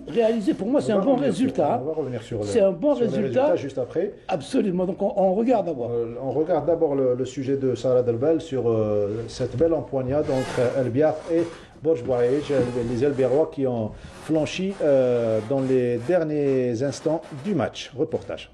réalisé. Pour moi, c'est un bon résultat. On va revenir C'est un bon sur les résultat. résultats juste après. Absolument. Donc, on regarde d'abord. On regarde d'abord le sujet de Salah Delbel sur cette belle empoignade entre El Biar et Borj Bouaïch, les Elbérois qui ont flanchi dans les derniers instants du match. Reportage.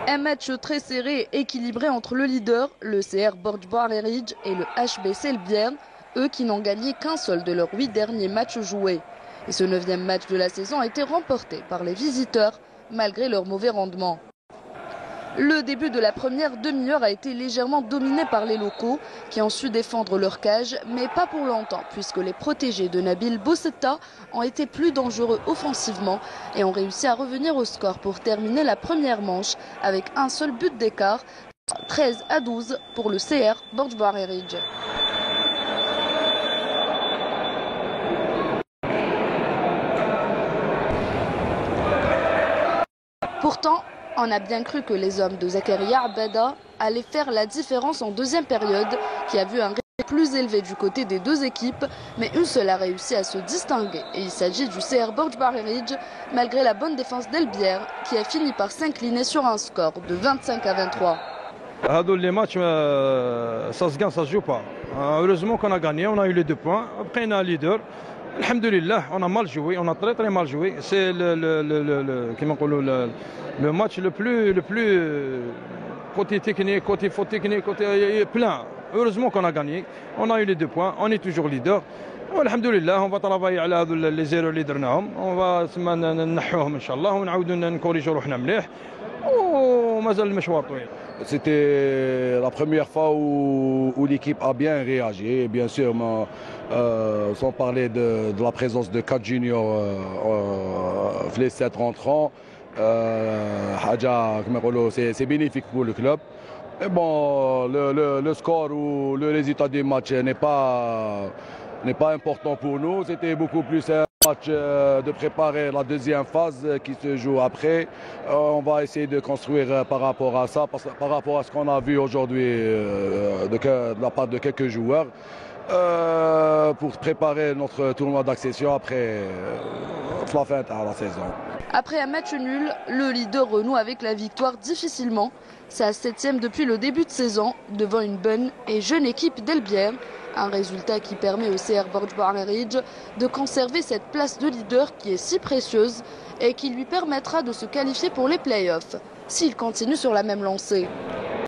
Un match très serré et équilibré entre le leader, le CR Borj Bouaïch et le HBC El Biar, eux qui n'ont gagné qu'un seul de leurs 8 derniers matchs joués. Et ce 9e match de la saison a été remporté par les visiteurs, malgré leur mauvais rendement. Le début de la première demi-heure a été légèrement dominé par les locaux, qui ont su défendre leur cage, mais pas pour longtemps, puisque les protégés de Nabil Boussetta ont été plus dangereux offensivement et ont réussi à revenir au score pour terminer la première manche avec un seul but d'écart, 13-12 pour le CR Borj Bouaïch. Pourtant, on a bien cru que les hommes de Zakaria Abada allaient faire la différence en deuxième période, qui a vu un rythme plus élevé du côté des deux équipes, mais une seule a réussi à se distinguer. Et il s'agit du CR Borj Bouaïch, malgré la bonne défense d'El Biar, qui a fini par s'incliner sur un score de 25-23. Les matchs, ça se gagne, ça se joue pas. Heureusement qu'on a gagné, on a eu les 2 points. Après, on a un leader. Alhamdulillah, on a mal joué, on a très très mal joué. C'est le match le plus côté technique, côté faute technique, côté plein. Heureusement qu'on a gagné, on a eu les 2 points, on est toujours leader. Alhamdulillah, on va travailler على les erreurs اللي درناهم. On va نحوهم ان شاء الله ونعاودوا نكوريجوا روحنا مليح. ومازال المشوار طويل. C'était la première fois où l'équipe a bien réagi. Bien sûr, sans parler de la présence de 4 juniors les 7 rentrants, c'est bénéfique pour le club. Mais bon, le score ou le résultat du match n'est pas important pour nous. C'était beaucoup plus un match de préparer la deuxième phase qui se joue après. On va essayer de construire par rapport à ça, par rapport à ce qu'on a vu aujourd'hui de la part de quelques joueurs, pour préparer notre tournoi d'accession après la fin de la saison. Après un match nul, le leader renoue avec la victoire difficilement. Sa 7e depuis le début de saison, devant une bonne et jeune équipe d'El Biar. Un résultat qui permet au CR Borj Bouaïch de conserver cette place de leader qui est si précieuse et qui lui permettra de se qualifier pour les playoffs, s'il continue sur la même lancée.